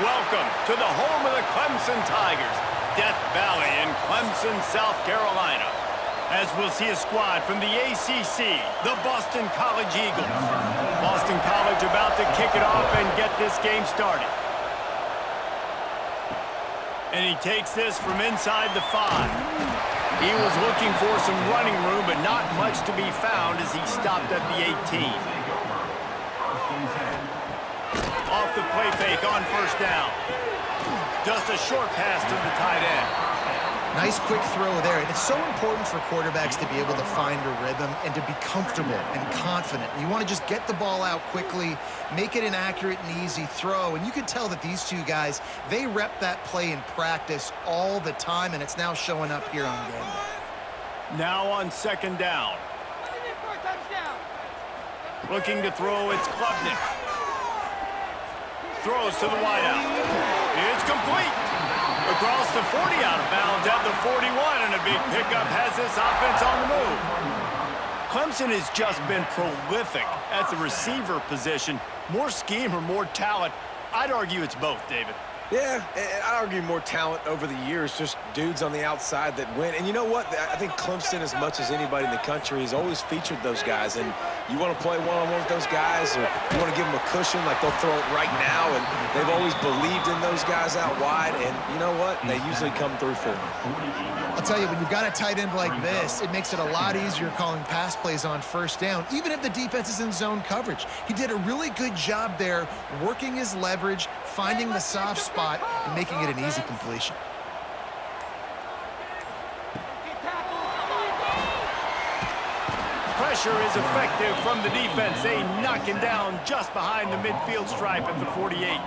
Welcome to the home of the Clemson Tigers, Death Valley in Clemson, South Carolina. As we'll see a squad from the ACC, the Boston College Eagles. Boston College about to kick it off and get this game started. And he takes this from inside the 5. He was looking for some running room, but not much to be found as he stopped at the 18. Off the play fake on first down. Just a short pass to the tight end. Nice quick throw there, and it's so important for quarterbacks to be able to find a rhythm and to be comfortable and confident. You want to just get the ball out quickly, make it an accurate and easy throw, and you can tell that these two guys, they rep that play in practice all the time, and it's now showing up here on game day. Now on second down. Looking to throw, it's Klubnik. Throws to the wideout. It's complete. Across the 40, out of bounds at the 41, and a big pickup has this offense on the move. Clemson has just been prolific at the receiver position. More scheme or more talent? I'd argue it's both, David. Yeah, I'd argue more talent over the years, just dudes on the outside that win. And you know what? I think Clemson, as much as anybody in the country, has always featured those guys. And you want to play one-on-one with those guys, or you want to give them a cushion, like they'll throw it right now. And they've always believed in those guys out wide. And you know what? They usually come through for them. I'll tell you, when you've got a tight end like this, it makes it a lot easier calling pass plays on first down, even if the defense is in zone coverage. He did a really good job there, working his leverage, finding the soft spot, and making it an easy completion. Pressure is effective from the defense. They knock him down just behind the midfield stripe at the 48.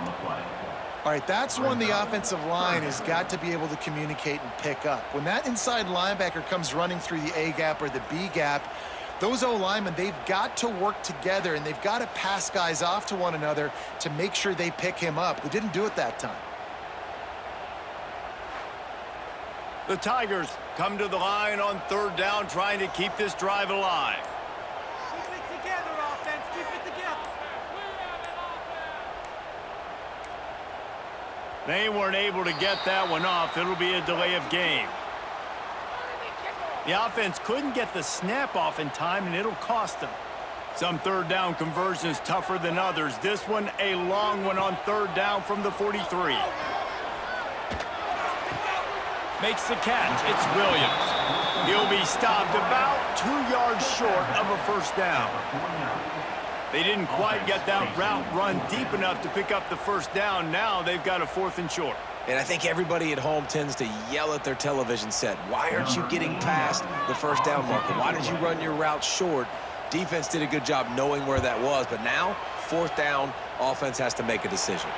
All right, that's when the offensive line has got to be able to communicate and pick up. When that inside linebacker comes running through the A gap or the B gap, those O-linemen, they've got to work together, and they've got to pass guys off to one another to make sure they pick him up. They didn't do it that time. The Tigers come to the line on third down, trying to keep this drive alive. Keep it together, offense. Keep it together. They weren't able to get that one off. It'll be a delay of game. The offense couldn't get the snap off in time, and it'll cost them. Some third down conversions tougher than others. This one, a long one on third down from the 43. Makes the catch. It's Williams. He'll be stopped about 2 yards short of a first down. They didn't quite get that route run deep enough to pick up the first down. Now they've got a 4th and short. And I think everybody at home tends to yell at their television set. Why aren't you getting past the first down marker? Why did you run your route short? Defense did a good job knowing where that was. But now, 4th down, offense has to make a decision.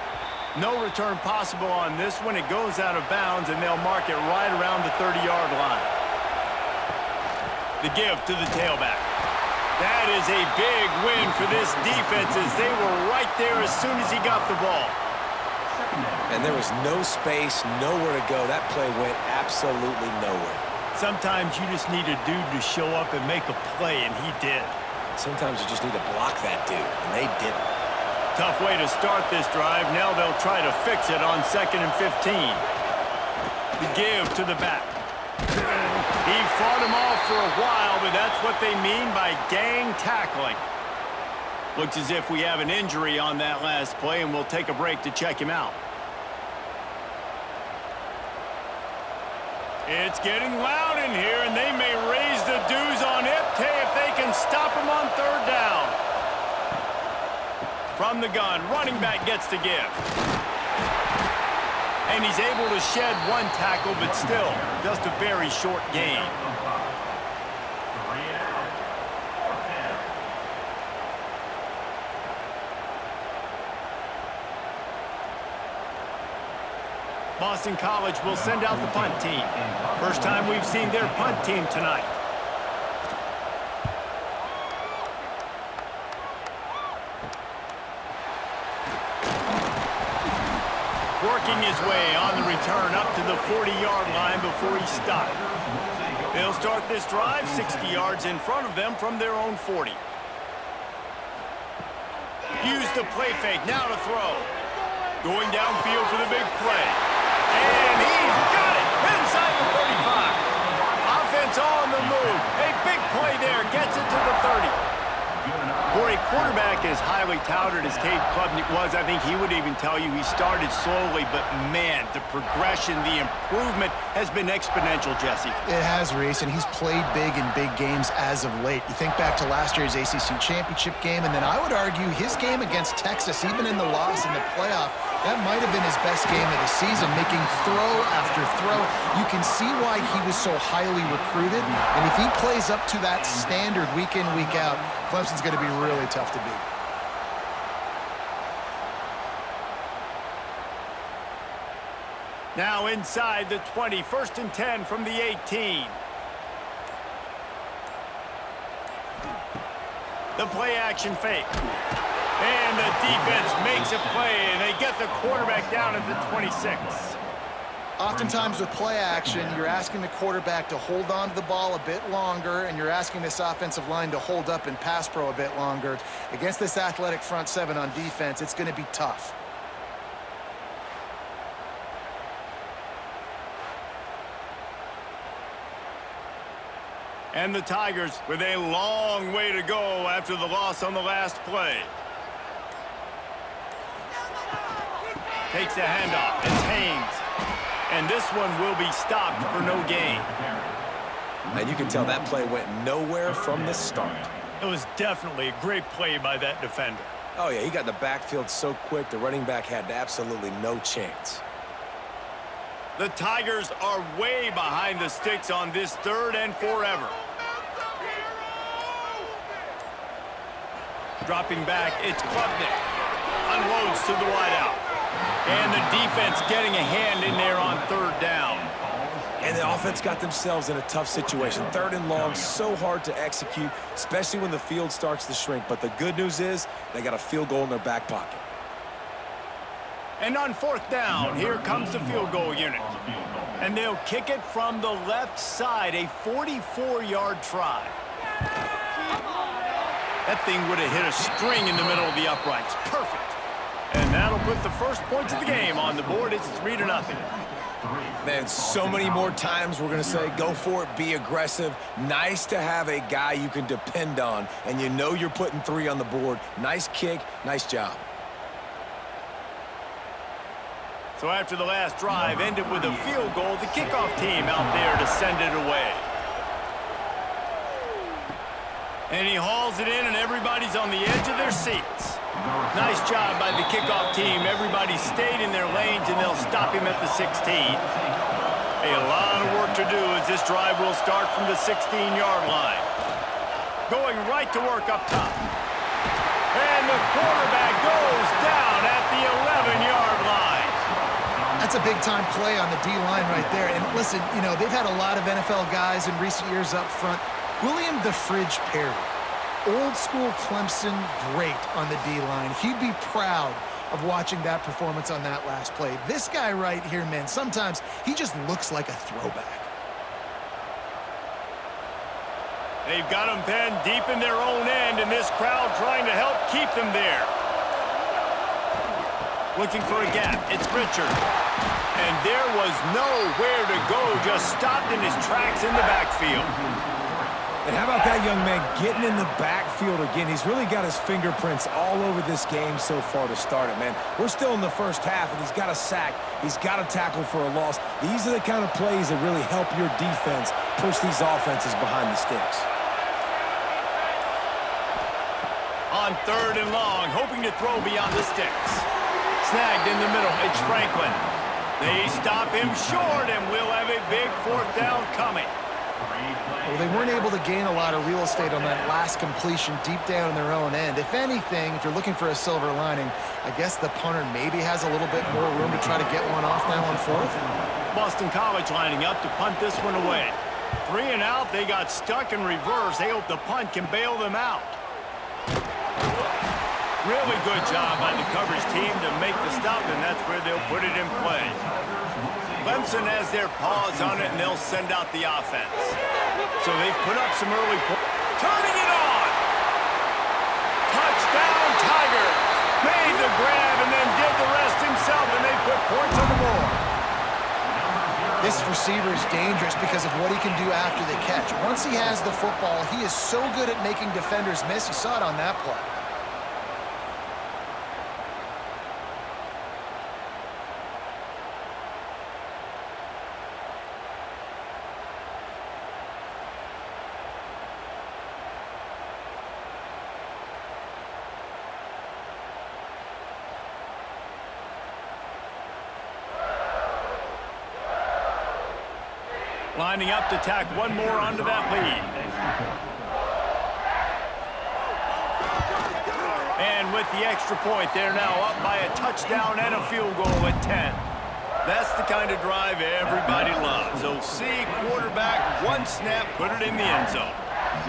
No return possible on this one. It goes out of bounds, and they'll mark it right around the 30-yard line. The give to the tailback. That is a big win for this defense, as they were right there as soon as he got the ball. And there was no space, nowhere to go. That play went absolutely nowhere. Sometimes you just need a dude to show up and make a play, and he did. Sometimes you just need to block that dude, and they didn't. Tough way to start this drive. Now they'll try to fix it on 2nd and 15. The give to the back. He fought him off for a while, but that's what they mean by gang tackling. Looks as if we have an injury on that last play, and we'll take a break to check him out. It's getting loud in here, and they may raise the dues on Ipte if they can stop him on third down. From the gun, running back gets the give. And he's able to shed one tackle, but still, just a very short gain. Boston College will send out the punt team. First time we've seen their punt team tonight. Working his way on the return up to the 40-yard line before he stopped. They'll start this drive 60 yards in front of them from their own 40. Use the play fake, now to throw. Going downfield for the big play. And he's got it inside the 35. Offense on the move. A big play there. Gets it to the 30. For a quarterback as highly touted as Cade Klubnik was, I think he would even tell you he started slowly, but man, the progression, the improvement has been exponential, Jesse. It has, Reese, and he's played big in big games as of late. You think back to last year's ACC championship game, and then I would argue his game against Texas, even in the loss in the playoff, that might have been his best game of the season, making throw after throw. You can see why he was so highly recruited, and if he plays up to that standard week in, week out, Clemson's going to be really tough to beat. Now inside the 20, 1st and 10 from the 18. The play action fake. And the defense makes a play, and they get the quarterback down at the 26. Oftentimes with play action, you're asking the quarterback to hold on to the ball a bit longer, and you're asking this offensive line to hold up in pass pro a bit longer. Against this athletic front seven on defense, it's going to be tough. And the Tigers with a long way to go after the loss on the last play. Takes the handoff. It's Haynes. And this one will be stopped for no gain. And you can tell that play went nowhere from the start. It was definitely a great play by that defender. Oh, yeah, he got in the backfield so quick, the running back had absolutely no chance. The Tigers are way behind the sticks on this 3rd and forever. Dropping back, it's Klubnik. Unloads to the wideout. And the defense getting a hand in there on 3rd down. And the offense got themselves in a tough situation. 3rd and long, so hard to execute, especially when the field starts to shrink. But the good news is they got a field goal in their back pocket. And on 4th down, here comes the field goal unit. And they'll kick it from the left side, a 44-yard try. That thing would have hit a string in the middle of the uprights. Perfect. And that'll put the first points of the game on the board. It's 3-0. Man, so many more times we're going to say, go for it, be aggressive. Nice to have a guy you can depend on, and you know you're putting 3 on the board. Nice kick, nice job. So after the last drive ended with a field goal, the kickoff team out there to send it away. And he hauls it in, and everybody's on the edge of their seats. Nice job by the kickoff team. Everybody stayed in their lanes, and they'll stop him at the 16. A lot of work to do as this drive will start from the 16-yard line. Going right to work up top. And the quarterback goes down at the 11-yard line. That's a big-time play on the D-line right there. And listen, you know, they've had a lot of NFL guys in recent years up front. William the Fridge Perry, old-school Clemson great on the D-line. He'd be proud of watching that performance on that last play. This guy right here, man, sometimes he just looks like a throwback. They've got them penned deep in their own end, and this crowd trying to help keep them there. Looking for a gap. It's Richard. And there was nowhere to go, just stopped in his tracks in the backfield. And how about that young man getting in the backfield again? He's really got his fingerprints all over this game so far to start it, man. We're still in the first half, and he's got a sack. He's got a tackle for a loss. These are the kind of plays that really help your defense push these offenses behind the sticks. On 3rd and long, hoping to throw beyond the sticks. Snagged in the middle, it's Franklin. They stop him short, and we'll have a big 4th down coming. Well, they weren't able to gain a lot of real estate on that last completion deep down in their own end. If anything, if you're looking for a silver lining, I guess the punter maybe has a little bit more room to try to get one off now on 4th. Boston College lining up to punt this one away. 3 and out, they got stuck in reverse. They hope the punt can bail them out. Really good job by the coverage team to make the stop, and that's where they'll put it in play. Clemson has their paws on it, and they'll send out the offense. So they've put up some early points. Turning it on! Touchdown, Tiger! Made the grab and then did the rest himself. This receiver is dangerous because of what he can do after the catch. Once he has the football, he is so good at making defenders miss. You saw it on that play. Lining up to tack one more onto that lead. And with the extra point, they're now up by a touchdown and a field goal at 10. That's the kind of drive everybody loves. So see quarterback, one snap, put it in the end zone.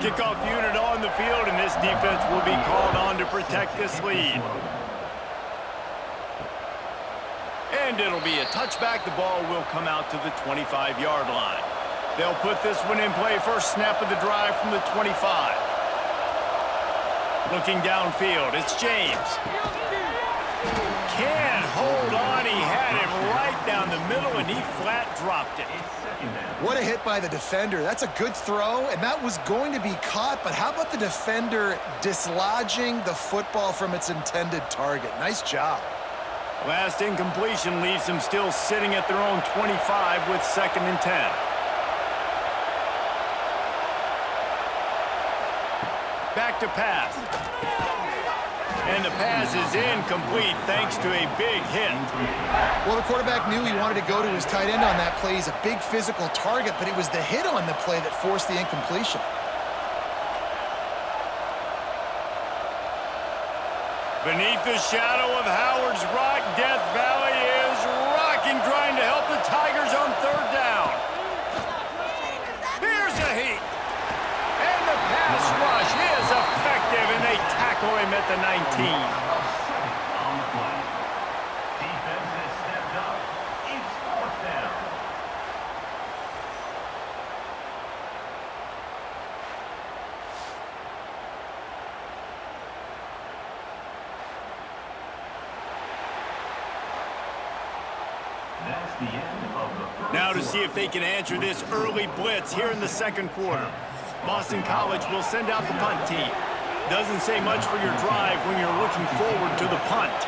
Kickoff unit on the field, and this defense will be called on to protect this lead. And it'll be a touchback. The ball will come out to the 25-yard line. They'll put this one in play. First snap of the drive from the 25. Looking downfield, it's James. Can't hold on. He had it right down the middle, and he flat dropped it. What a hit by the defender. That's a good throw, and that was going to be caught, but how about the defender dislodging the football from its intended target? Nice job. Last incompletion leaves them still sitting at their own 25 with 2nd and 10. Back to pass. And the pass is incomplete thanks to a big hit. Well, the quarterback knew he wanted to go to his tight end on that play. He's a big physical target, but it was the hit on the play that forced the incompletion. Beneath the shadow of Howard's Rock, Death Valley is rocking, trying to help the Tigers on 3rd down. Here's a heat. And the pass rush is effective, and they tackle him at the 19. Now to see if they can answer this early blitz here in the 2nd quarter. Boston College will send out the punt team. Doesn't say much for your drive when you're looking forward to the punt.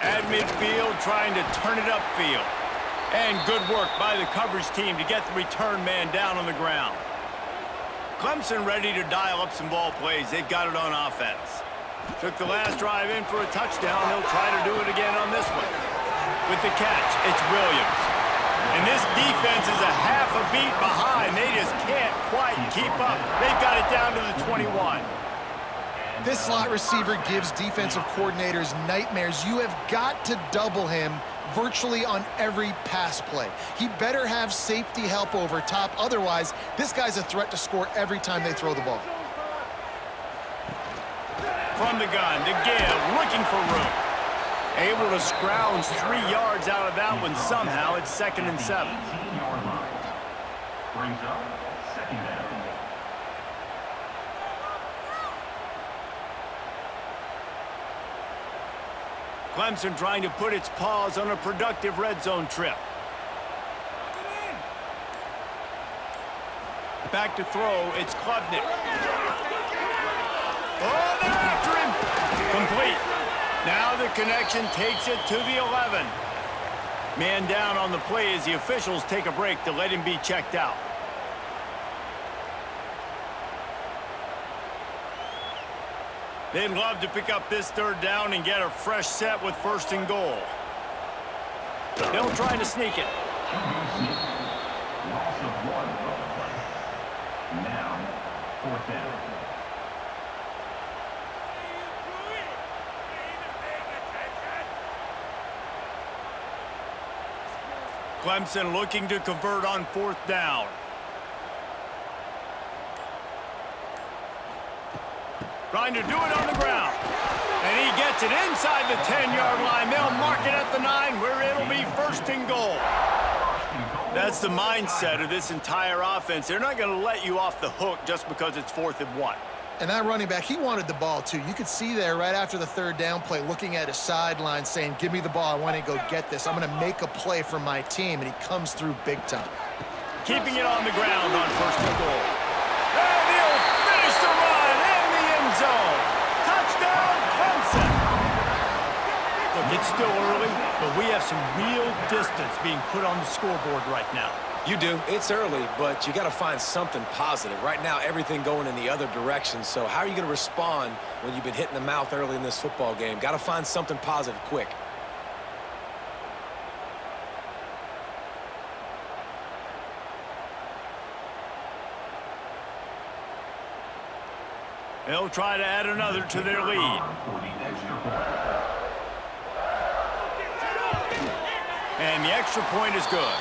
At midfield, trying to turn it upfield. And good work by the coverage team to get the return man down on the ground. Clemson ready to dial up some ball plays. They've got it on offense. Took the last drive in for a touchdown. They'll try to do it again on this one. With the catch, it's Williams. And this defense is a half a beat behind. They just can't quite keep up. They've got it down to the 21. This slot receiver gives defensive coordinators nightmares. You have got to double him virtually on every pass play. He better have safety help over top. Otherwise, this guy's a threat to score every time they throw the ball. From the gun, to give, looking for room. Able to scrounge 3 yards out of that one somehow. It's 2nd and 7. Brings up 2nd down. Clemson trying to put its paws on a productive red zone trip. Back to throw, it's Klubnik. Oh, they're after him. Complete. Now the connection takes it to the 11. Man down on the play as the officials take a break to let him be checked out. They'd love to pick up this 3rd down and get a fresh set with 1st and goal. They'll try to sneak it. Loss of 1 on the play. Now, 4th down. Clemson looking to convert on 4th down. Trying to do it on the ground. And he gets it inside the 10-yard line. They'll mark it at the 9 where it'll be 1st and goal. That's the mindset of this entire offense. They're not going to let you off the hook just because it's 4th and 1. And that running back, he wanted the ball too. You could see there right after the third down play looking at his sideline saying, give me the ball, I want to go get this. I'm going to make a play for my team, and he comes through big time. Keeping it on the ground on 1st and goal. And he'll finish the run in the end zone. Touchdown, Clemson. Look, it's still early, but we have some real distance being put on the scoreboard right now. You do. It's early, but you got to find something positive. Right now, everything going in the other direction. So how are you going to respond when you've been hit in the mouth early in this football game? Got to find something positive quick. They'll try to add another to their lead. And the extra point is good.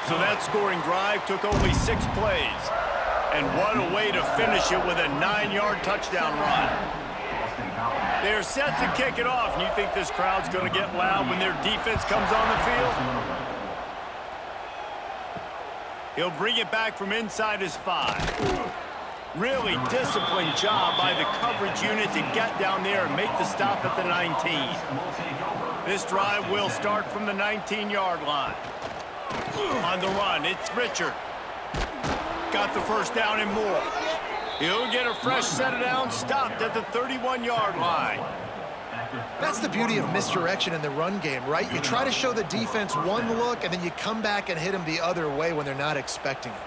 So that scoring drive took only 6 plays. And what a way to finish it with a 9-yard touchdown run. They're set to kick it off, and you think this crowd's going to get loud when their defense comes on the field? He'll bring it back from inside his 5. Really disciplined job by the coverage unit to get down there and make the stop at the 19. This drive will start from the 19-yard line. On the run, it's Richard. Got the first down and more. He'll get a fresh set down, stopped at the 31-yard line. That's the beauty of misdirection in the run game, right? You try to show the defense one look, and then you come back and hit them the other way when they're not expecting it.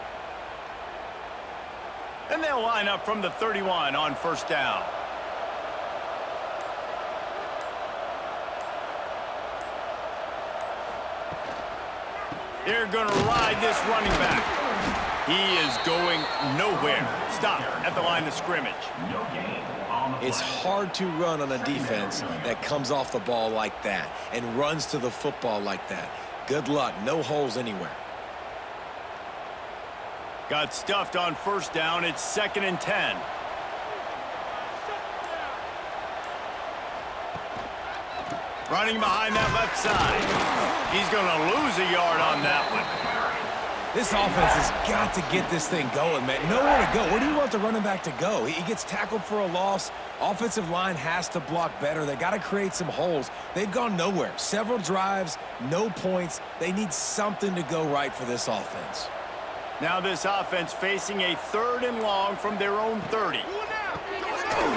And they'll line up from the 31 on 1st down. They're going to ride this running back. He is going nowhere. Stop at the line of scrimmage. It's hard to run on a defense that comes off the ball like that and runs to the football like that. Good luck. No holes anywhere. Got stuffed on 1st down. It's 2nd and 10. Running behind that left side. He's going to lose a yard on that one. This offense has got to get this thing going, man. Nowhere to go. Where do you want the running back to go? He gets tackled for a loss. Offensive line has to block better. They got to create some holes. They've gone nowhere. Several drives, no points. They need something to go right for this offense. Now this offense facing a 3rd and long from their own 30.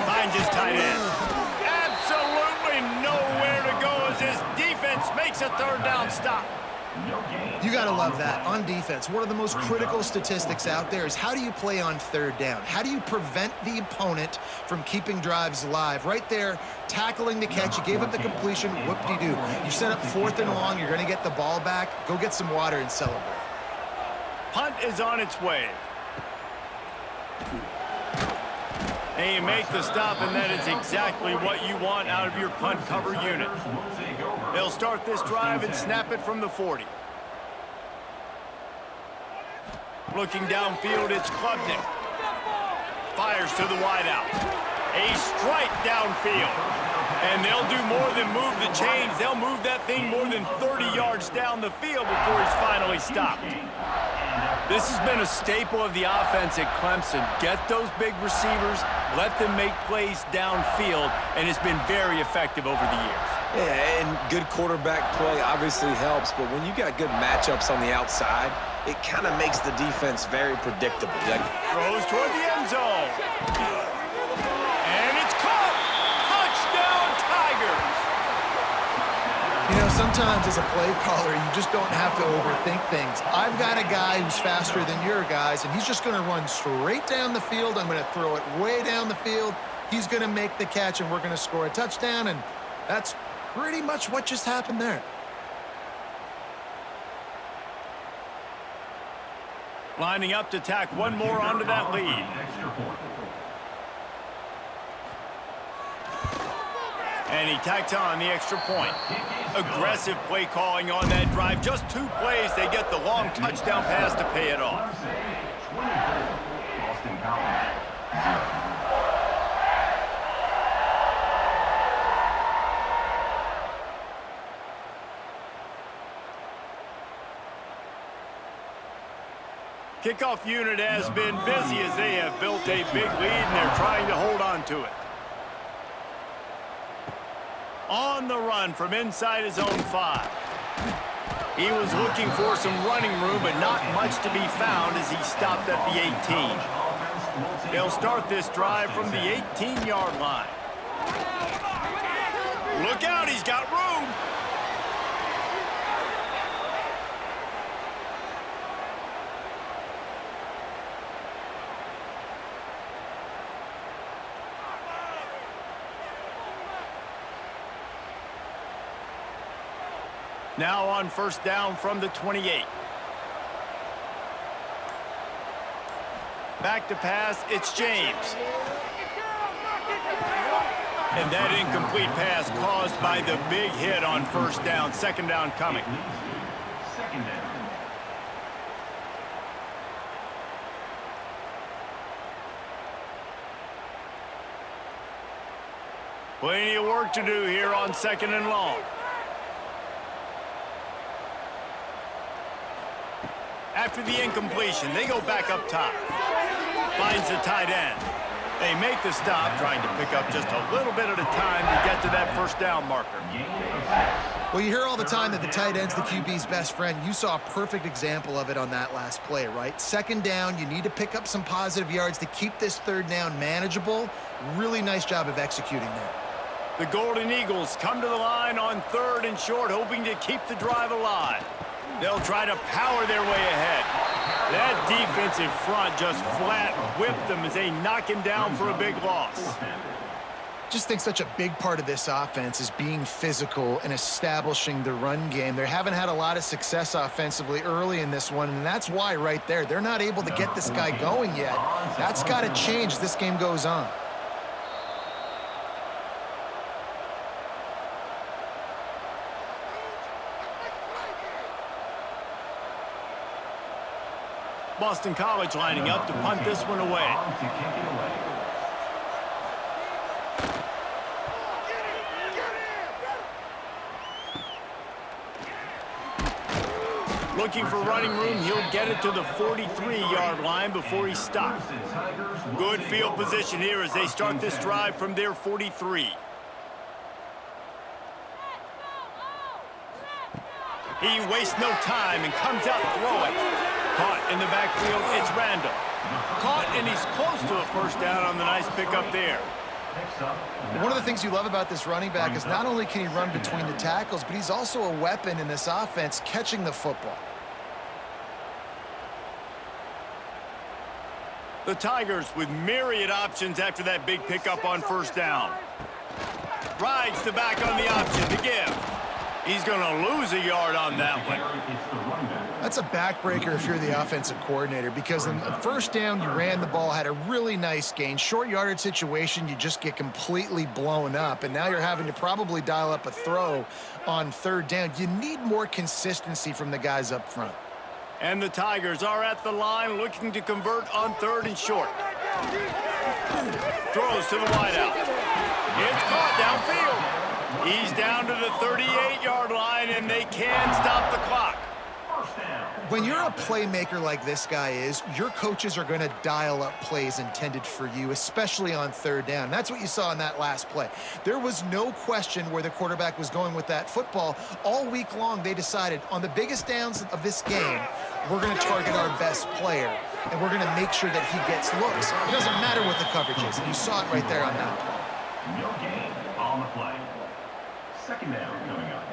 Finds his tight end. Absolutely nowhere to go as his defense makes a 3rd down stop. You got to love that. On defense, one of the most critical statistics out there is how do you play on 3rd down? How do you prevent the opponent from keeping drives alive? Right there, tackling the catch. You gave up the completion. Whoop-de-doo. You set up 4th and long. You're going to get the ball back. Go get some water and celebrate. Punt is on its way. And you make the stop, and that is exactly what you want out of your punt cover unit. They'll start this drive and snap it from the 40. Looking downfield, it's Klubnik. Fires to the wideout. A strike downfield. And they'll do more than move the chains. They'll move that thing more than 30 yards down the field before he's finally stopped. This has been a staple of the offense at Clemson. Get those big receivers, let them make plays downfield, and it's been very effective over the years. Yeah, and good quarterback play obviously helps, but when you got good matchups on the outside, it kind of makes the defense very predictable. Throws toward the end zone. And it's caught! Touchdown, Tigers! You know, sometimes as a play caller, you just don't have to overthink things. I've got a guy who's faster than your guys, and he's just going to run straight down the field. I'm going to throw it way down the field. He's going to make the catch, and we're going to score a touchdown, and that's pretty much what just happened there. Lining up to tack one more onto that lead. And he tacks on the extra point. Aggressive play calling on that drive. Just 2 plays, they get the long touchdown pass to pay it off. Kickoff unit has been busy as they have built a big lead, and they're trying to hold on to it. On the run from inside his own 5. He was looking for some running room, but not much to be found as he stopped at the 18. They'll start this drive from the 18-yard line. Look out, he's got room. Now on first down from the 28. Back to pass, it's James. And that incomplete pass caused by the big hit on first down. Second down coming. Second down. Plenty of work to do here on second and long. After the incompletion, they go back up top. Finds the tight end. They make the stop, trying to pick up just a little bit at a time to get to that first down marker. Well, you hear all the time that the tight end's the QB's best friend. You saw a perfect example of it on that last play, right? Second down, you need to pick up some positive yards to keep this third down manageable. Really nice job of executing that. The Golden Eagles come to the line on third and short, hoping to keep the drive alive. They'll try to power their way ahead. That defensive front just flat whipped them as they knock him down for a big loss. Just think such a big part of this offense is being physical and establishing the run game. They haven't had a lot of success offensively early in this one, and that's why right there, they're not able to get this guy going yet. That's got to change as this game goes on. Boston College lining up to punt this one away. Looking for running room, he'll get it to the 43-yard line before he stops. Good field position here as they start this drive from their 43. He wastes no time and comes out throwing. Caught in the backfield, it's Randall. Caught, and he's close to a first down on the nice pickup there. One of the things you love about this running back is not only can he run between the tackles, but he's also a weapon in this offense catching the football. The Tigers with myriad options after that big pickup on first down. Rides the back on the option to give. He's going to lose a yard on that one. That's a backbreaker if you're the offensive coordinator, because in the first down, you ran the ball, had a really nice gain. Short yardage situation, you just get completely blown up, and now you're having to probably dial up a throw on third down. You need more consistency from the guys up front. And the Tigers are at the line looking to convert on third and short. Throws to the wideout. It's caught downfield. He's down to the 38-yard line, and they can stop the clock. When you're a playmaker like this guy is, your coaches are going to dial up plays intended for you, especially on third down. That's what you saw in that last play. There was no question where the quarterback was going with that football. All week long, they decided on the biggest downs of this game, we're going to target our best player, and we're going to make sure that he gets looks. It doesn't matter what the coverage is, and you saw it right there on that play. No gain on the play. Second down coming up.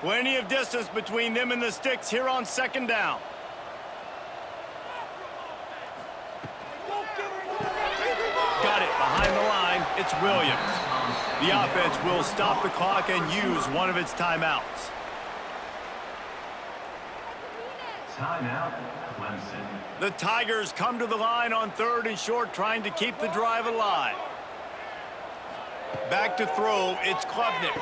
Plenty of distance between them and the sticks here on second down. Got it behind the line. It's Williams. The offense will stop the clock and use one of its timeouts. Timeout, Clemson. The Tigers come to the line on third and short, trying to keep the drive alive. Back to throw, it's Klubnik.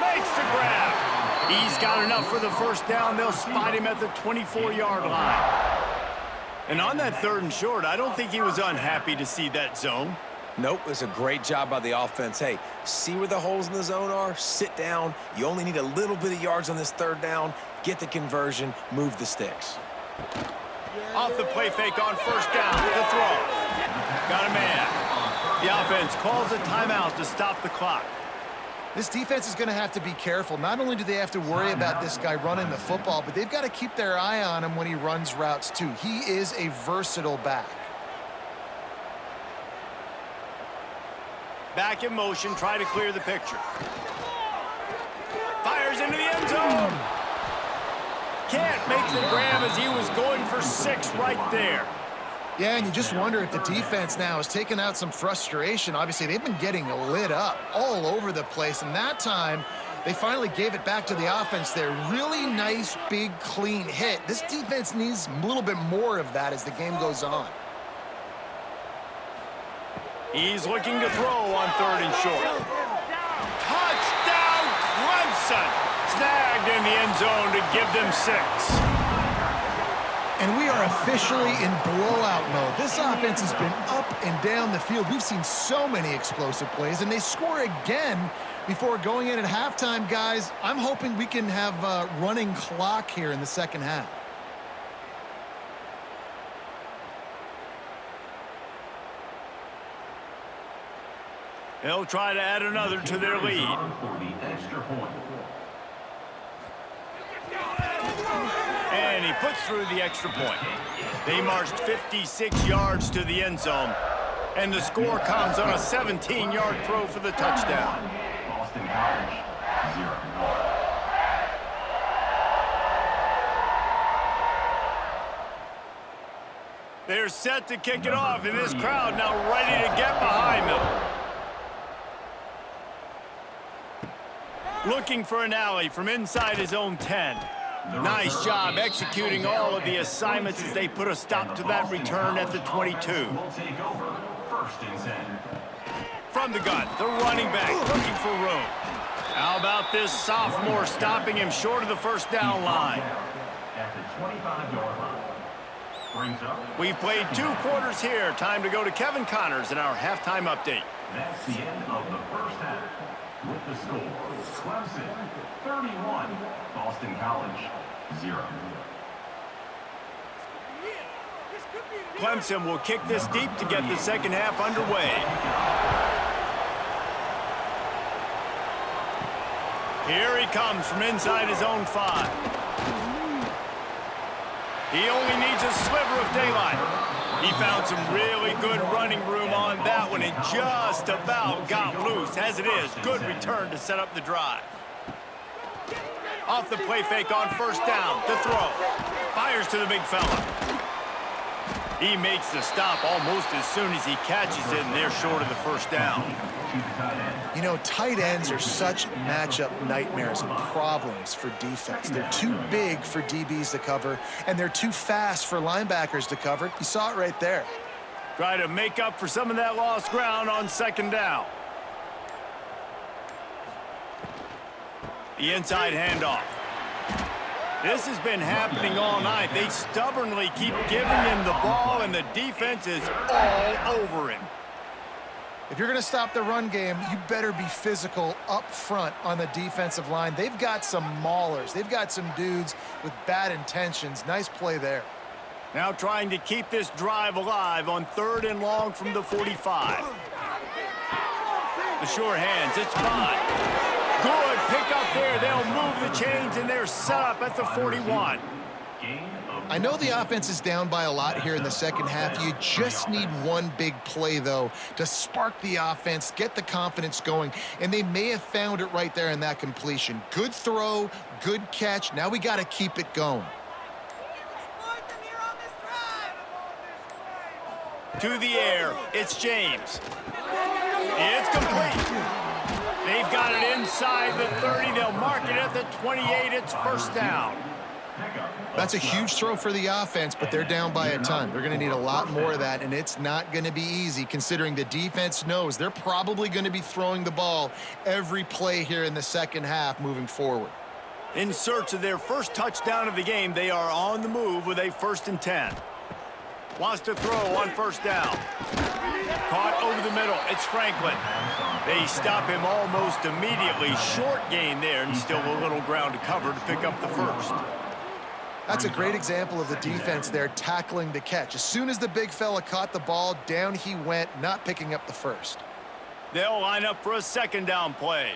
Makes the grab. He's got enough for the first down. They'll spot him at the 24-yard line. And on that third and short, I don't think he was unhappy to see that zone. Nope, it's a great job by the offense. Hey, see where the holes in the zone are? Sit down. You only need a little bit of yards on this third down. Get the conversion. Move the sticks. Off the play fake on first down. The throw. Got a man. The offense calls a timeout to stop the clock. This defense is going to have to be careful. Not only do they have to worry about this guy running the football, but they've got to keep their eye on him when he runs routes too. He is a versatile back. Back in motion, try to clear the picture. Fires into the end zone. Can't make the grab as he was going for 6 right there. Yeah, and you just wonder if the defense now is taking out some frustration. Obviously, they've been getting lit up all over the place, and that time they finally gave it back to the offense there. Really nice, big, clean hit. This defense needs a little bit more of that as the game goes on. He's looking to throw on 3rd and short. Touchdown, Clemson! Snagged in the end zone to give them 6. And we are officially in blowout mode. This offense has been up and down the field. We've seen so many explosive plays, and they score again before going in at halftime, guys. I'm hoping we can have a running clock here in the second half. They'll try to add another to their lead. For the extra point. And he puts through the extra point. They marched 56 yards to the end zone. And the score comes on a 17-yard throw for the touchdown. Boston College, 0. They're set to kick it off, and this crowd now ready to get behind them. Looking for an alley from inside his own 10. Nice job executing all of the assignments as they put a stop to that return at the 22. Will take over 1st and 10. From the gun, the running back looking for room. How about this sophomore stopping him short of the first down line? At the 25-yard line. Brings up. We've played 2 quarters here. Time to go to Kevin Connors in our halftime update. That's the end of the first half. With the score, Clemson 31, Boston College 0. Clemson will kick this deep to get the second half underway. Here he comes from inside his own 5. He only needs a sliver of daylight. He found some really good running room on that one and just about got loose. As it is, good return to set up the drive. Off the play fake on first down, the throw. Fires to the big fella. He makes the stop almost as soon as he catches it, and they're short of the first down. You know, tight ends are such matchup nightmares and problems for defense. They're too big for DBs to cover, and they're too fast for linebackers to cover. You saw it right there. Try to make up for some of that lost ground on 2nd down. The inside handoff. This has been happening all night. They stubbornly keep giving him the ball, and the defense is all over him. If you're going to stop the run game, you better be physical up front on the defensive line. They've got some maulers. They've got some dudes with bad intentions. Nice play there. Now trying to keep this drive alive on 3rd and long from the 45. The sure hands, it's by. Good pick up there. They'll move the chains, and they're set up at the 41. I know the offense is down by a lot here in the second half. You just need one big play, though, to spark the offense, get the confidence going, and they may have found it right there in that completion. Good throw, good catch. Now we got to keep it going. To the air, it's James. It's complete. They've got it inside the 30. They'll mark it at the 28. It's first down. That's a huge throw for the offense, but they're down by a ton. They're going to need a lot more of that, and it's not going to be easy considering the defense knows they're probably going to be throwing the ball every play here in the second half moving forward. In search of their first touchdown of the game, they are on the move with a 1st and 10. Wants to throw on first down. Caught over the middle. It's Franklin. They stop him almost immediately. Short gain there, and still a little ground to cover to pick up the first. That's a great example of the defense there tackling the catch. As soon as the big fella caught the ball, down he went, not picking up the first. They'll line up for a second down play.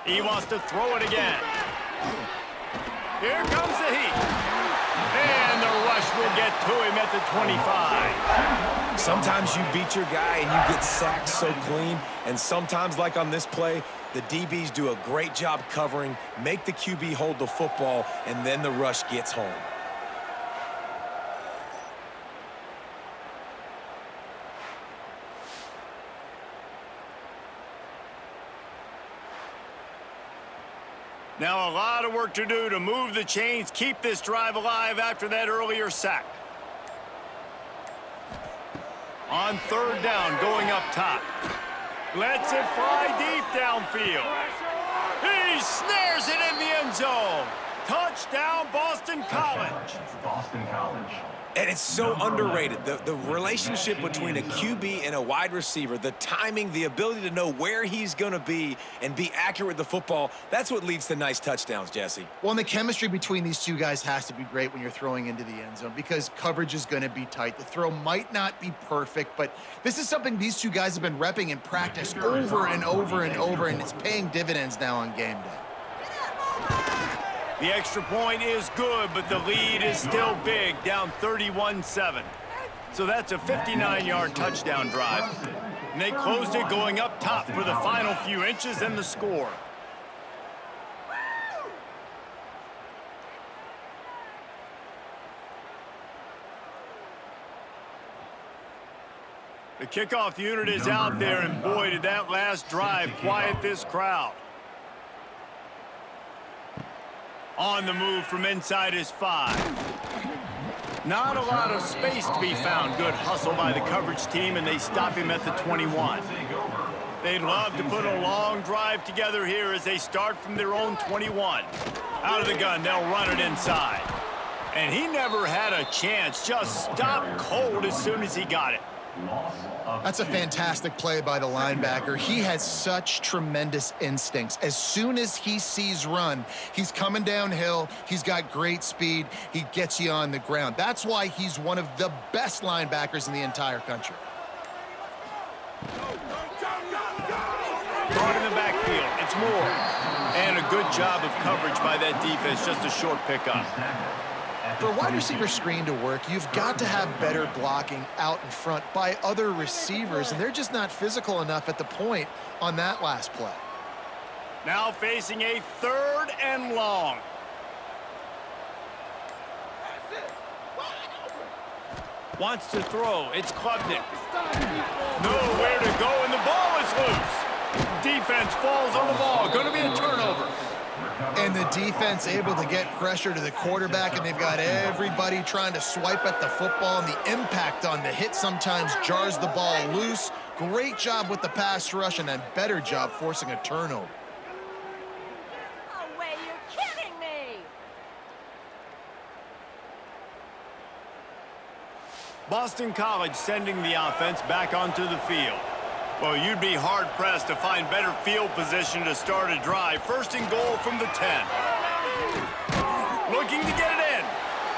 He wants to throw it again. Here comes the heat. And the rush will get to him at the 25. Sometimes you beat your guy and you get sacked so clean, and sometimes, like on this play, the DBs do a great job covering, make the QB hold the football, and then the rush gets home. Now a lot of work to do to move the chains, keep this drive alive after that earlier sack. On third down, going up top. Lets it fly deep downfield. He snares it in the end zone. Touchdown, Boston College. Boston College. And it's so underrated. The relationship between a QB and a wide receiver, the timing, the ability to know where he's going to be and be accurate with the football, that's what leads to nice touchdowns, Jesse. Well, and the chemistry between these two guys has to be great when you're throwing into the end zone because coverage is going to be tight. The throw might not be perfect, but this is something these two guys have been repping in practice over and over and over, and it's paying dividends now on game day. The extra point is good, but the lead is still big, down 31-7. So that's a 59-yard touchdown drive. And they closed it going up top for the final few inches and the score. The kickoff unit is out there, and boy, did that last drive quiet this crowd. On the move from inside his 5. Not a lot of space to be found. Good hustle by the coverage team, and they stop him at the 21. They'd love to put a long drive together here as they start from their own 21. Out of the gun, they'll run it inside. And he never had a chance. Just stopped cold as soon as he got it. That's a fantastic play by the linebacker. He has such tremendous instincts. As soon as he sees run, he's coming downhill. He's got great speed. He gets you on the ground. That's why he's one of the best linebackers in the entire country. Caught in the backfield. It's Moore. And a good job of coverage by that defense. Just a short pickup. For a wide receiver screen to work, you've got to have better blocking out in front by other receivers, and they're just not physical enough at the point on that last play. Now facing a third and long. Wants to throw. It's Klubnik. Nowhere to go, and the ball is loose. Defense falls on the ball. Going to be a turnover. And the defense able to get pressure to the quarterback, and they've got everybody trying to swipe at the football, and the impact on the hit sometimes jars the ball loose. Great job with the pass rush, and a better job forcing a turnover. No way, you're kidding me! Boston College sending the offense back onto the field. Well, you'd be hard-pressed to find better field position to start a drive. First and goal from the 10. Looking to get it in.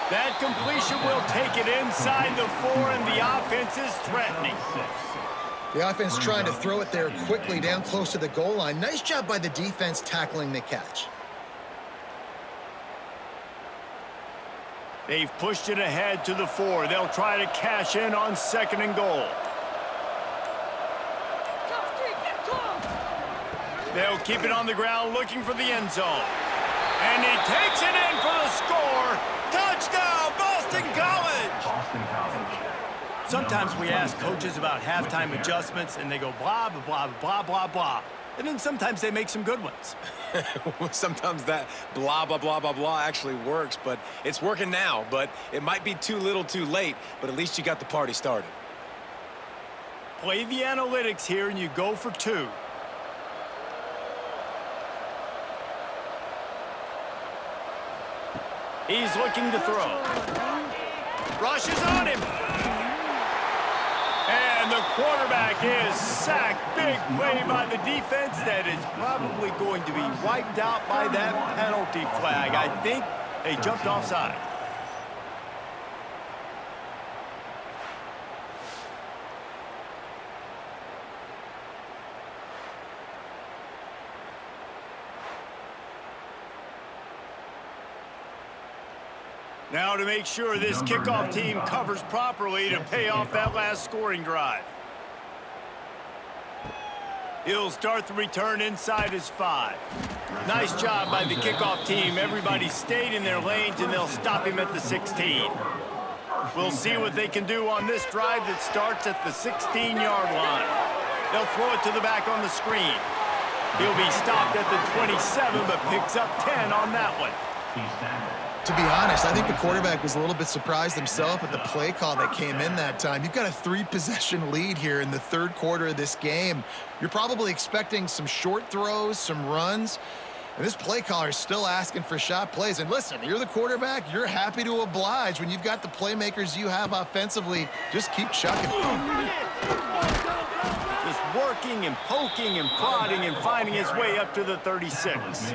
That completion will take it inside the 4, and the offense is threatening. The offense trying to throw it there quickly down close to the goal line. Nice job by the defense tackling the catch. They've pushed it ahead to the 4. They'll try to cash in on second and goal. They'll keep it on the ground looking for the end zone. And he takes it in for the score. Touchdown, Boston College! Boston College. Sometimes we ask coaches about halftime adjustments, and they go blah, blah, blah, blah, blah, blah. And then sometimes they make some good ones. Sometimes that blah, blah, blah, blah, blah actually works, but it's working now. But it might be too little too late, but at least you got the party started. Play the analytics here, and you go for 2. He's looking to throw. Rushes on him. And the quarterback is sacked. Big play by the defense that is probably going to be wiped out by that penalty flag. I think they jumped offside. Now to make sure this kickoff team covers properly to pay off that last scoring drive. He'll start the return inside his 5. Nice job by the kickoff team. Everybody stayed in their lanes, and they'll stop him at the 16. We'll see what they can do on this drive that starts at the 16-yard line. They'll throw it to the back on the screen. He'll be stopped at the 27, but picks up 10 on that one. To be honest, I think the quarterback was a little bit surprised himself at the play call that came in that time. You've got a 3-possession lead here in the third quarter of this game. You're probably expecting some short throws, some runs, and this play caller is still asking for shot plays. And listen, you're the quarterback. You're happy to oblige. When you've got the playmakers you have offensively, just keep chucking. Just working and poking and prodding and finding his way up to the 36.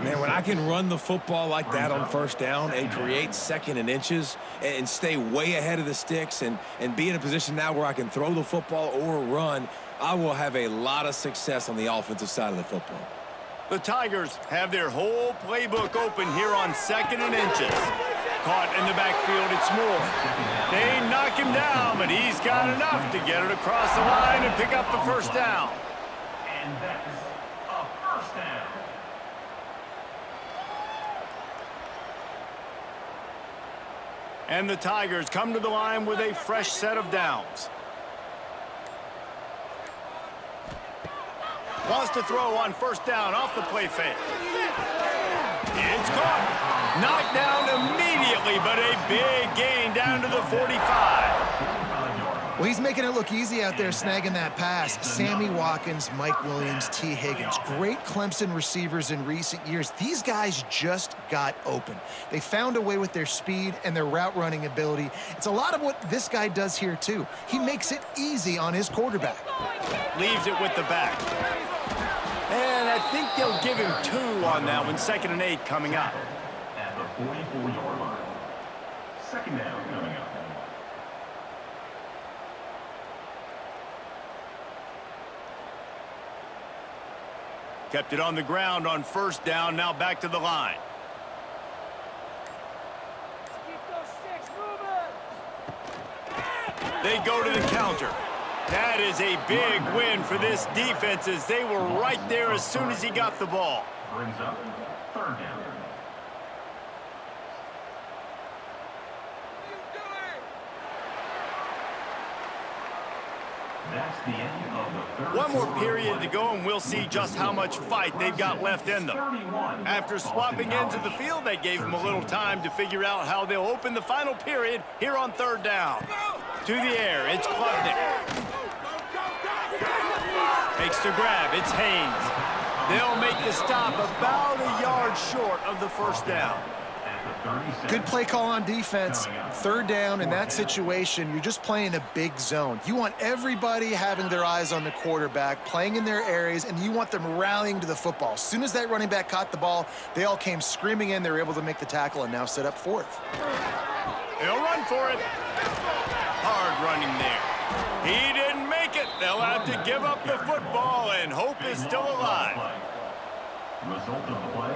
Man, when I can run the football like that on first down and create second and inches and stay way ahead of the sticks and be in a position now where I can throw the football or run, I will have a lot of success on the offensive side of the football. The Tigers have their whole playbook open here on second and inches. Caught in the backfield, it's Moore. They knock him down, but he's got enough to get it across the line and pick up the first down. And that's a first down. And the Tigers come to the line with a fresh set of downs. Wants to throw on first down off the play fake. It's caught. Knocked down immediately, but a big gain down to the 45. Well, he's making it look easy out there snagging that pass. Sammy Watkins, Mike Williams, T. Higgins. Great Clemson receivers in recent years. These guys just got open. They found a way with their speed and their route running ability. It's a lot of what this guy does here, too. He makes it easy on his quarterback. Leaves it with the back. And I think they'll give him 2 on that one. 2nd and 8 coming up. At the 44-yard line. Second down coming up. Kept it on the ground on first down. Now back to the line. Keep those sticks moving. They go to the counter. That is a big win for this defense as they were right there as soon as he got the ball. Brings up third down. That's the end of the third. One more period to go, and we'll see just how much fight they've got left in them. After swapping into the field, that gave them a little time to figure out how they'll open the final period here on third down. To the air, it's Klubnik. Makes the grab, it's Haynes. They'll make the stop about a yard short of the first down. Good play call on defense. Third down in that situation, you're just playing a big zone. You want everybody having their eyes on the quarterback, playing in their areas, and you want them rallying to the football. As soon as that running back caught the ball, they all came screaming in. They were able to make the tackle and now set up fourth. They'll run for it. Hard running there. He didn't make it. They'll have to give up the football, and hope is still alive. Result of the play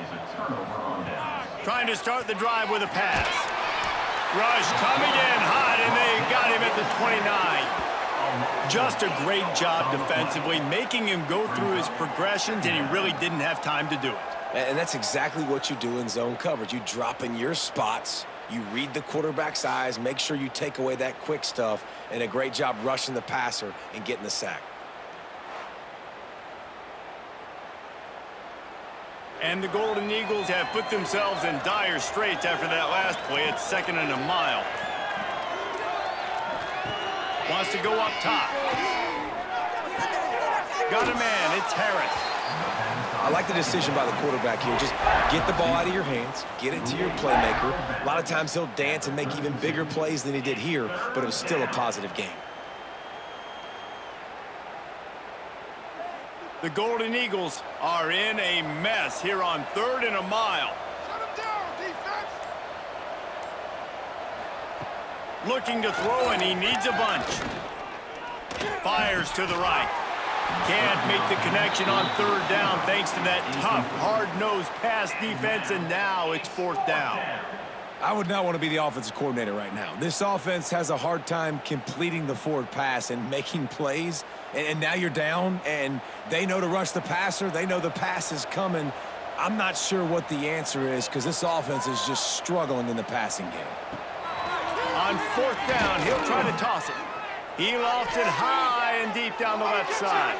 is a turnover on downs. Trying to start the drive with a pass. Rush coming in hot, and they got him at the 29. Just a great job defensively, making him go through his progressions, and he really didn't have time to do it. And that's exactly what you do in zone coverage. You drop in your spots, you read the quarterback's eyes, make sure you take away that quick stuff, and a great job rushing the passer and getting the sack. And the Golden Eagles have put themselves in dire straits after that last play. It's 2nd and a mile. Wants to go up top. Got a man. It's Harris. I like the decision by the quarterback here. Just get the ball out of your hands, get it to your playmaker. A lot of times he'll dance and make even bigger plays than he did here, but it was still a positive game. The Golden Eagles are in a mess here on 3rd and a mile. Shut him down, defense! Looking to throw, and he needs a bunch. Fires to the right. Can't make the connection on 3rd down thanks to that tough, hard-nosed pass defense, and now it's 4th down. I would not want to be the offensive coordinator right now. This offense has a hard time completing the forward pass and making plays, and now you're down, and they know to rush the passer. They know the pass is coming. I'm not sure what the answer is because this offense is just struggling in the passing game. On 4th down, he'll try to toss it. He lofts it high and deep down the left side.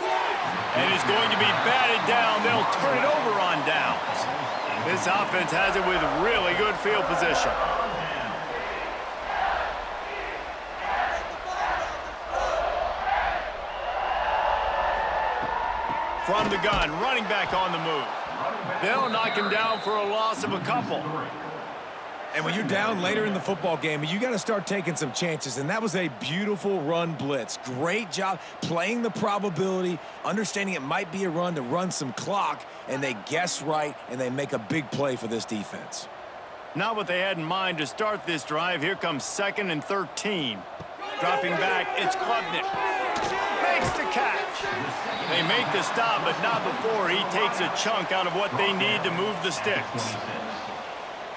And it's going to be batted down. They'll turn it over on downs. This offense has it with really good field position. From the gun, running back on the move. They'll knock him down for a loss of a couple. And when you're down later in the football game, you got to start taking some chances. And that was a beautiful run blitz. Great job playing the probability, understanding it might be a run to run some clock, and they guess right, and they make a big play for this defense. Not what they had in mind to start this drive. Here comes 2nd and 13. Dropping back, it's Klubnik. Makes the catch. They make the stop, but not before he takes a chunk out of what they need to move the sticks.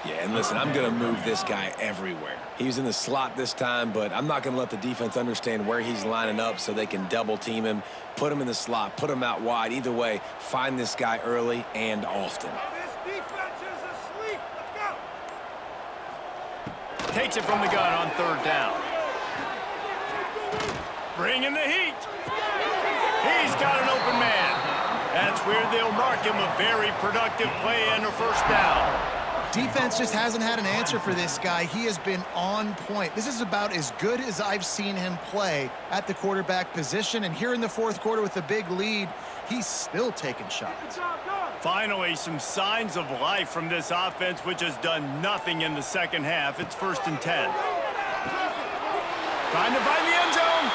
Yeah, and listen, I'm going to move this guy everywhere. He's in the slot this time, but I'm not going to let the defense understand where he's lining up so they can double-team him, put him in the slot, put him out wide. Either way, find this guy early and often. This defense is asleep. Let's go. Takes it from the gun on 3rd down. Bringing the heat. He's got an open man. That's where they'll mark him a very productive play and a 1st down. Defense just hasn't had an answer for this guy. He has been on point. This is about as good as I've seen him play at the quarterback position. And here in the 4th quarter with a big lead, he's still taking shots. Finally, some signs of life from this offense, which has done nothing in the 2nd half. It's 1st and 10. Trying to find the end zone.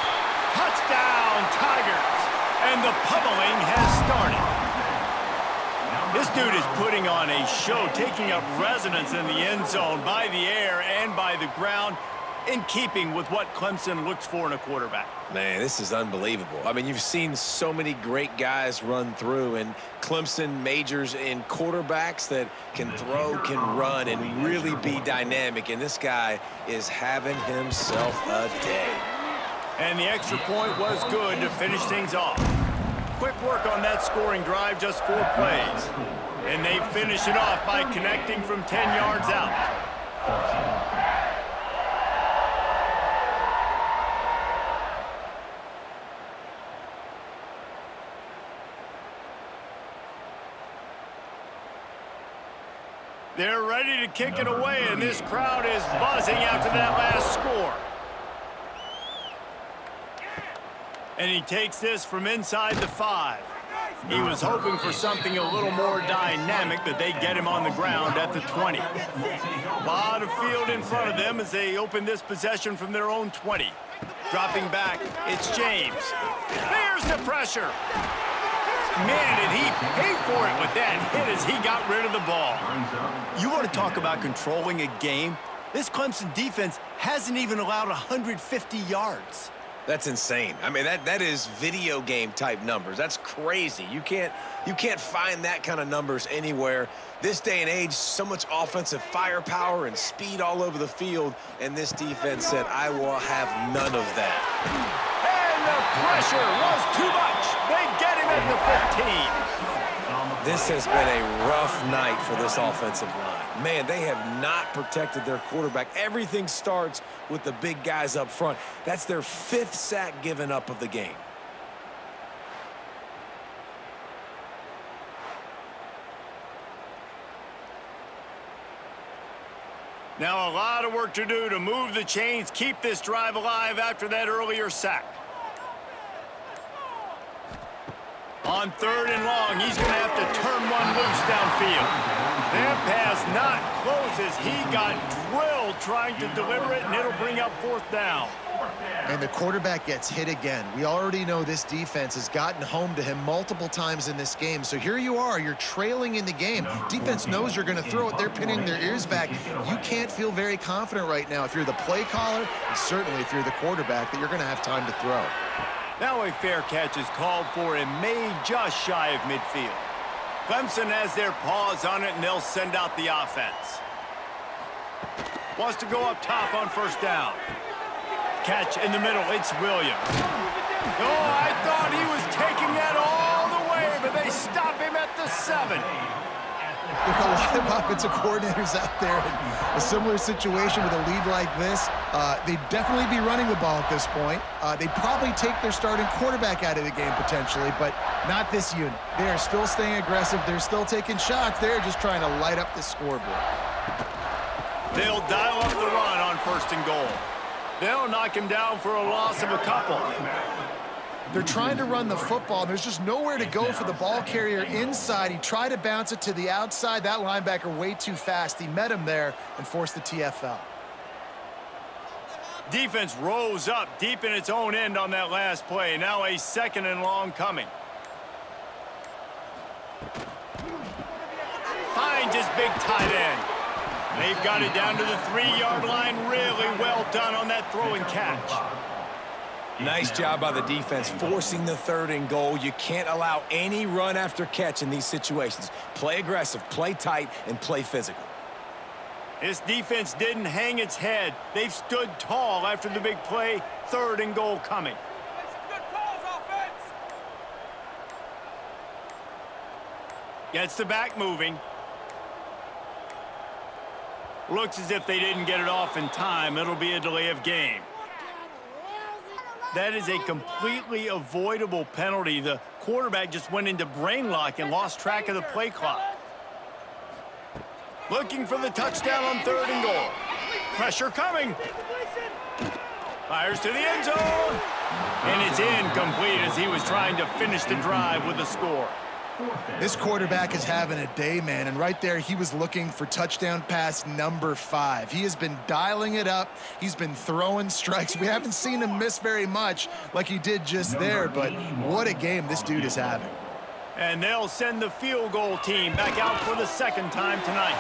Touchdown, Tigers. And the pummeling has started. This dude is putting on a show, taking up residence in the end zone by the air and by the ground, in keeping with what Clemson looks for in a quarterback. Man, this is unbelievable. I mean, you've seen so many great guys run through, and Clemson majors in quarterbacks that can throw, can run, and really be dynamic, and this guy is having himself a day. And the extra point was good to finish things off. Quick work on that scoring drive, just 4 plays. And they finish it off by connecting from 10 yards out. They're ready to kick it away, and this crowd is buzzing after that last score. And he takes this from inside the 5. He was hoping for something a little more dynamic, but they get him on the ground at the 20. A lot of field in front of them as they open this possession from their own 20. Dropping back, it's James. There's the pressure. Man, did he pay for it with that hit as he got rid of the ball. You want to talk about controlling a game? This Clemson defense hasn't even allowed 150 yards. That's insane. I mean, that is video game type numbers. That's crazy. You can't find that kind of numbers anywhere. This day and age, so much offensive firepower and speed all over the field, and this defense said, I will have none of that. And the pressure was too much. They get him at the 15. This has been a rough night for this offensive line. Man, they have not protected their quarterback. Everything starts with the big guys up front. That's their 5th sack given up of the game. Now a lot of work to do to move the chains, keep this drive alive after that earlier sack. On 3rd and long, he's going to have to turn one loose downfield. That pass not close as he got drilled trying to deliver it, and it'll bring up 4th down. And the quarterback gets hit again. We already know this defense has gotten home to him multiple times in this game. So here you are, you're trailing in the game. Defense knows you're going to throw it. They're pinning their ears back. You can't feel very confident right now if you're the play caller, and certainly if you're the quarterback, that you're going to have time to throw. Now a fair catch is called for and made just shy of midfield. Clemson has their paws on it, and they'll send out the offense. Wants to go up top on 1st down. Catch in the middle, it's Williams. Oh, I thought he was taking that all the way, but they stop him at the 7. There are a lot of offensive coordinators out there in a similar situation with a lead like this. They'd definitely be running the ball at this point. They'd probably take their starting quarterback out of the game potentially, but not this unit. They are still staying aggressive. They're still taking shots. They're just trying to light up the scoreboard. They'll dial up the run on 1st and goal. They'll knock him down for a loss of a couple. They're trying to run the football. There's just nowhere to go for the ball carrier inside. He tried to bounce it to the outside. That linebacker way too fast. He met him there and forced the TFL. Defense rose up deep in its own end on that last play. Now a 2nd and long coming. Finds his big tight end. They've got it down to the 3-yard line. Really well done on that throw and catch. Nice job by the defense forcing the 3rd and goal. You can't allow any run after catch in these situations. Play aggressive, play tight, and play physical. This defense didn't hang its head. They've stood tall after the big play. 3rd and goal coming. Gets the back moving. Looks as if they didn't get it off in time. It'll be a delay of game. That is a completely avoidable penalty. The quarterback just went into brain lock and lost track of the play clock. Looking for the touchdown on 3rd and goal. Pressure coming. Fires to the end zone. And it's incomplete as he was trying to finish the drive with a score. This quarterback is having a day, man, and right there he was looking for touchdown pass number 5. He has been dialing it up. He's been throwing strikes. We haven't seen him miss very much like he did just there, but what a game this dude is having. And they'll send the field goal team back out for the 2nd time tonight.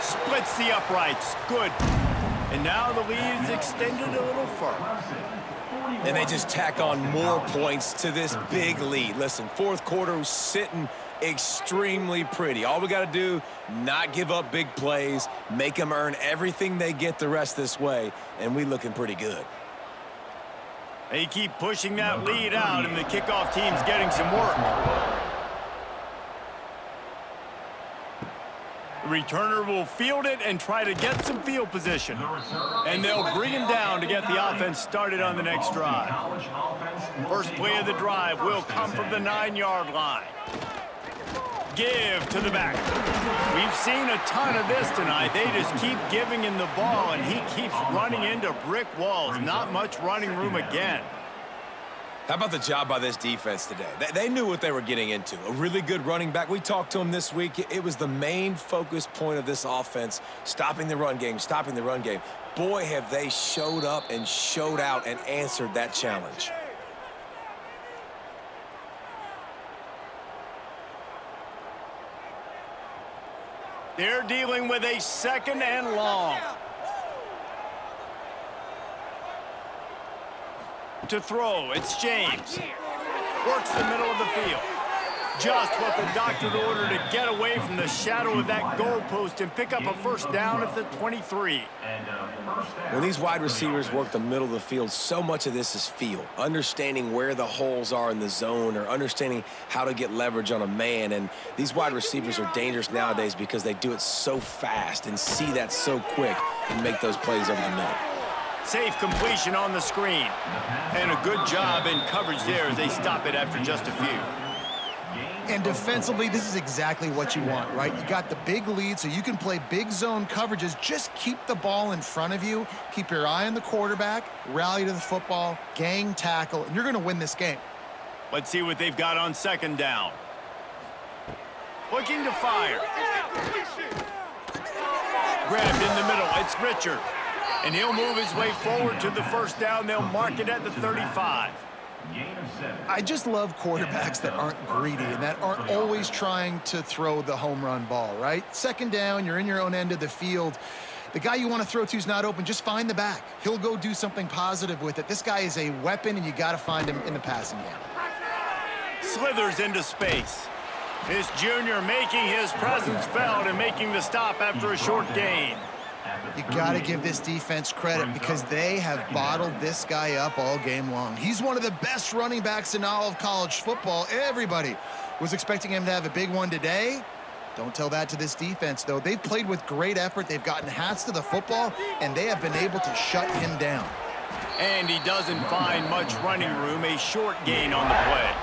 Splits the uprights. Good. And now the lead is extended a little further. And they just tack on more points to this big lead. Listen, 4th quarter was sitting extremely pretty. All we got to do, not give up big plays, make them earn everything they get the rest this way, and we looking pretty good. They keep pushing that lead out, and the kickoff team's getting some work. The returner will field it and try to get some field position. And they'll bring him down to get the offense started on the next drive. First play of the drive will come from the 9-yard line. Give to the back. We've seen a ton of this tonight. They just keep giving him the ball, and he keeps running into brick walls. Not much running room again. How about the job by this defense today? They knew what they were getting into. A really good running back. We talked to him this week. It was the main focus point of this offense, stopping the run game, stopping the run game. Boy, have they showed up and showed out and answered that challenge. They're dealing with a 2nd and long. To throw, it's James. Works the middle of the field. Just what the doctor ordered to get away from the shadow of that goalpost and pick up a 1st down at the 23. When these wide receivers work the middle of the field, so much of this is feel. Understanding where the holes are in the zone or understanding how to get leverage on a man. And these wide receivers are dangerous nowadays because they do it so fast and see that so quick and make those plays over the middle. Safe completion on the screen. And a good job in coverage there as they stop it after just a few. And defensively, this is exactly what you want, right? You got the big lead, so you can play big zone coverages. Just keep the ball in front of you. Keep your eye on the quarterback. Rally to the football. Gang tackle. And you're going to win this game. Let's see what they've got on second down. Looking to fire. Grabbed in the middle. It's Richard. And he'll move his way forward to the first down. They'll mark it at the 35. I just love quarterbacks that aren't greedy and that aren't always trying to throw the home run ball, right? Second down, you're in your own end of the field. The guy you want to throw to is not open. Just find the back. He'll go do something positive with it. This guy is a weapon, and you got to find him in the passing game. Slithers into space. This junior making his presence felt and making the stop after a short gain. You got to give this defense credit because they have bottled this guy up all game long. He's one of the best running backs in all of college football. Everybody was expecting him to have a big one today. Don't tell that to this defense, though. They've played with great effort. They've gotten hats to the football, and they have been able to shut him down. And he doesn't find much running room. A short gain on the play.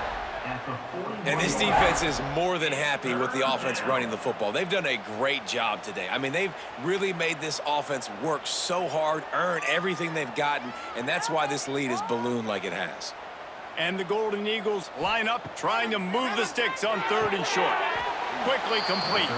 And this defense is more than happy with the offense running the football. They've done a great job today. I mean, they've really made this offense work so hard, earn everything they've gotten, and that's why this lead is ballooned like it has. And the Golden Eagles line up, trying to move the sticks on third and short. Quickly complete.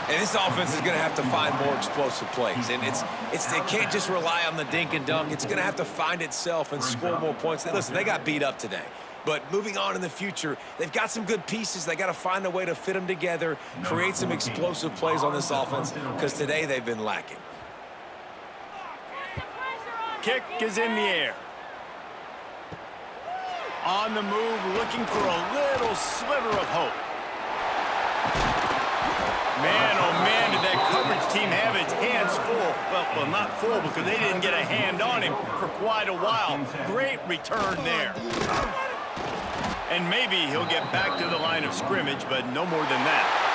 And this offense is going to have to find more explosive plays. And it can't just rely on the dink and dunk. It's going to have to find itself and score more points. Listen, they got beat up today. But moving on in the future, they've got some good pieces. They got to find a way to fit them together, create some explosive plays on this offense, because today they've been lacking. Kick is in the air. On the move, looking for a little sliver of hope. Man, oh man, did that coverage team have its hands full. Well, not full because they didn't get a hand on him for quite a while. Great return there. And maybe he'll get back to the line of scrimmage, but no more than that.